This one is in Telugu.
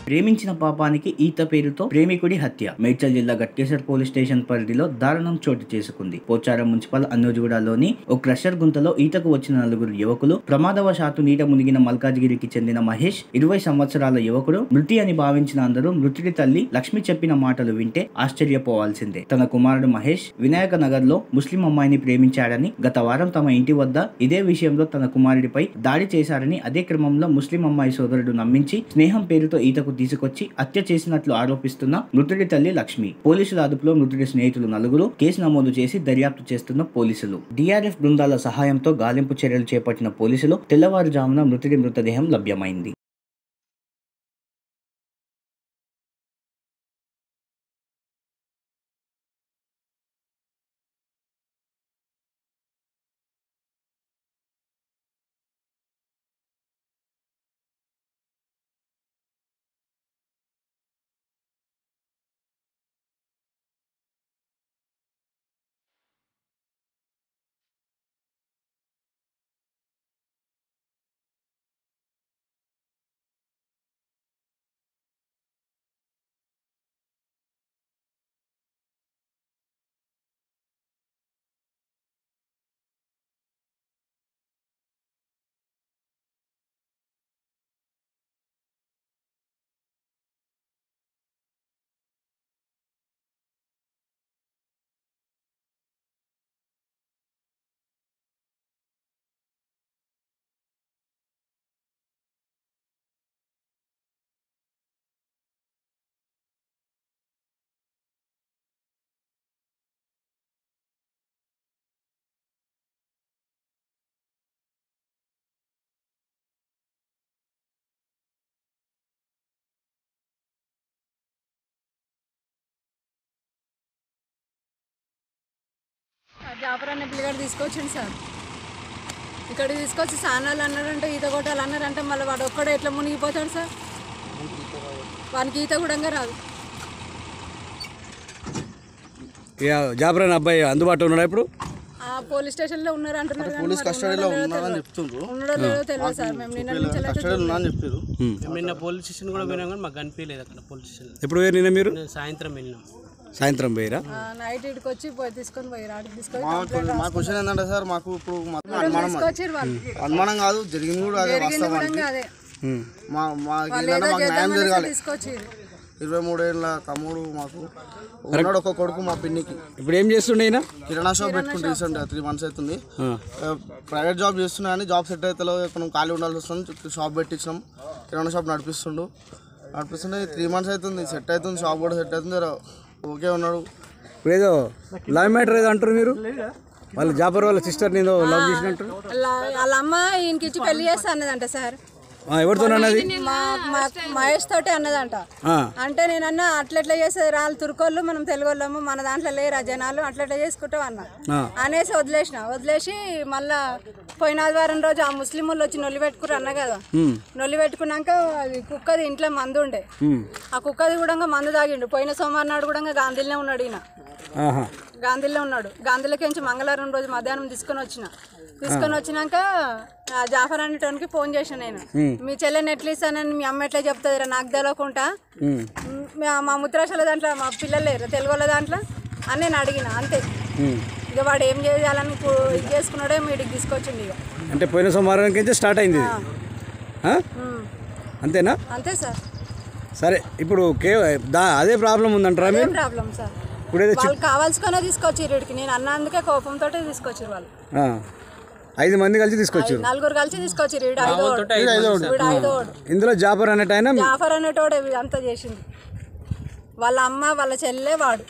ప్రేమించిన పాపానికి ఈత పేరుతో ప్రేమికుడి హత్య. మేడ్చల్ జిల్లా గట్కేసర్ పోలీస్ స్టేషన్ పరిధిలో దారుణం చోటు చేసుకుంది. పోచారం మున్సిపల్ అన్నోజుగూడలోని ఓ క్రషర్ గుంతలో ఈతకు వచ్చిన 4 యువకులు ప్రమాదవశాత్తు నీట మునిగిన మల్కాజ్గిరికి చెందిన మహేష్ 20 సంవత్సరాల యువకుడు మృతి అని భావించిన అందరూ మృతుడి తల్లి లక్ష్మి చెప్పిన మాటలు వింటే ఆశ్చర్యపోవాల్సిందే. తన కుమారుడు మహేష్ వినాయక నగర్ లో ముస్లిం అమ్మాయిని ప్రేమించాడని, గత వారం తమ ఇంటి వద్ద ఇదే విషయంలో తన కుమారుడిపై దాడి చేశారని, అదే క్రమంలో ముస్లిం అమ్మాయి సోదరుడు నమ్మించి స్నేహం పేరుతో ఈతకు తీసుకొచ్చి హత్య చేసినట్లు ఆరోపిస్తున్న మృతుడి తల్లి లక్ష్మి. పోలీసుల అదుపులో మృతుడి స్నేహితులు 4 కేసు నమోదు చేసి దర్యాప్తు చేస్తున్న పోలీసులు. డిఆర్ఎఫ్ బృందాల సహాయంతో గాలింపు చర్యలు చేపట్టిన పోలీసులు తెల్లవారుజామున మృతుడి మృతదేహం లభ్యమైంది. జాఫర్ అనే పిల్లగాడు తీసుకొచ్చిండు సార్. ఇక్కడ తీసుకొచ్చి సానాలు అన్నారంటే, ఈత కొట్టాలి అన్నారంటే, మళ్ళీ వాడు ఒక్కడే ఎట్లా మునిగిపోతాడు సార్? వానికి ఈత కూడా రాదు. జాఫర్ అనే అబ్బాయి అందుబాటులో ఉన్నాడు ఇప్పుడు? పోలీస్ స్టేషన్ లో ఉన్నారు అంటున్నారు. పోలీస్ కస్టడీలో ఉన్నారని చెప్తుండ్రు. ఉండడో లేదో తెలియదు సార్. మేము నిన్న పోలీస్ స్టేషన్ కూడా పోయినాం కానీ మాకు కనిపించలేదు అక్కడ పోలీస్ స్టేషన్. ఎప్పుడు నిన్న మీరు? సాయంత్రం వెళ్ళినాం. సాయంత్రం పోయిరా? నైట్ ఇటుకు వచ్చి తీసుకొని పోయారు. ఆడికి తీసుకొని మా క్వశ్చన్ ఏంటంటే సార్, మాకు ఇప్పుడు అనుమానం కాదు, జరిగింది కూడా అదే. వాస్తవానికి మాకు న్యాయం జరగాలి. 23 ఏళ్ళ తమ్ముడు మాకు ఉన్నాడు, ఒక కొడుకు మా పిన్నికి. ఇప్పుడు ఏం చేస్తుండే? కిరాణా షాప్ పెట్టుకుని రీసెంట్ 3 months అవుతుంది. ప్రైవేట్ జాబ్ చేస్తున్నా కానీ జాబ్ సెట్ అయితే మనం ఖాళీ ఉండాల్సి వస్తుంది. షాప్ పెట్టించినాం, కిరాణా షాప్ నడిపిస్తుండే 3 months అవుతుంది. సెట్ అవుతుంది, షాప్ కూడా సెట్ అవుతుంది, ఓకే ఉన్నాడు. ఇప్పుడు ఏదో లవ్ మ్యాటర్ ఏదో అంటారు మీరు? వాళ్ళ జాఫర్ వాళ్ళ సిస్టర్ నేను లవ్ చేసినట్టు వాళ్ళ అమ్మ ఈయనకి ఇచ్చి పెళ్లి చేస్తా అన్నదంట సార్. ఎవరితో అన్నది? మహేష్ తోటి అన్నదంట. అంటే నేనన్నా అట్లెట్లా చేసేది, రాళ్ళు తురుకోళ్ళు, మనం తెలుగు వాళ్ళము, మన దాంట్లో లేరా జనాలు, అట్లెట్లా చేసుకుంటాం అన్న అనేసి వదిలేసి మళ్ళా పోయిన ఆదివారం రోజు ఆ ముస్లిం వాళ్ళు వచ్చి నొల్లి పెట్టుకురు అన్న కదా. నొల్లి పెట్టుకున్నాక అది కుక్కది ఇంట్లో మందు ఉండే, ఆ కుక్కది కూడా మందు తాగిండు. పోయిన సోమవారం నాడు కూడా గాంధీలోనే ఉన్నాడు. ఈయన గాంధీలో ఉన్నాడు. గాంధీలోకి మంగళవారం రోజు మధ్యాహ్నం తీసుకొని వచ్చినాక జాఫర్ అనేటానికి ఫోన్ చేశాను నేను. మీ చెల్లెని ఎట్లా ఇస్తానని మీ అమ్మ ఎట్లా చెప్తుంది నాకు తెలియకుండా, మా ముత్రాశాల దాంట్లో మా పిల్లలు లేరు తెలుగు వాళ్ళ దాంట్లో అని నేను అడిగిన. అంతే. ఇక వాడు ఏం చేయాలని ఇది చేసుకున్నాడో మీడికి తీసుకొచ్చింది. ఇక అంటే పోయిన సోమవారానికి స్టార్ట్ అయింది అంతేనా? అంతే సార్. సరే, ఇప్పుడు అదే ప్రాబ్లం ఉందంటారా? అదే ప్రాబ్లం సార్. వాళ్ళు కావాల్సుకునే తీసుకొచ్చారు ఇక్కడికి. నేను అన్నందుకే కోపంతో తీసుకొచ్చారు వాళ్ళు. 5 మంది కలిసి తీసుకొచ్చారు. 4 కలిసి తీసుకొచ్చారు. ఇందులో జాఫర్ అనేటోడు అంతా చేసింది. వాళ్ళ అమ్మ, వాళ్ళ చెల్లె, వాడు.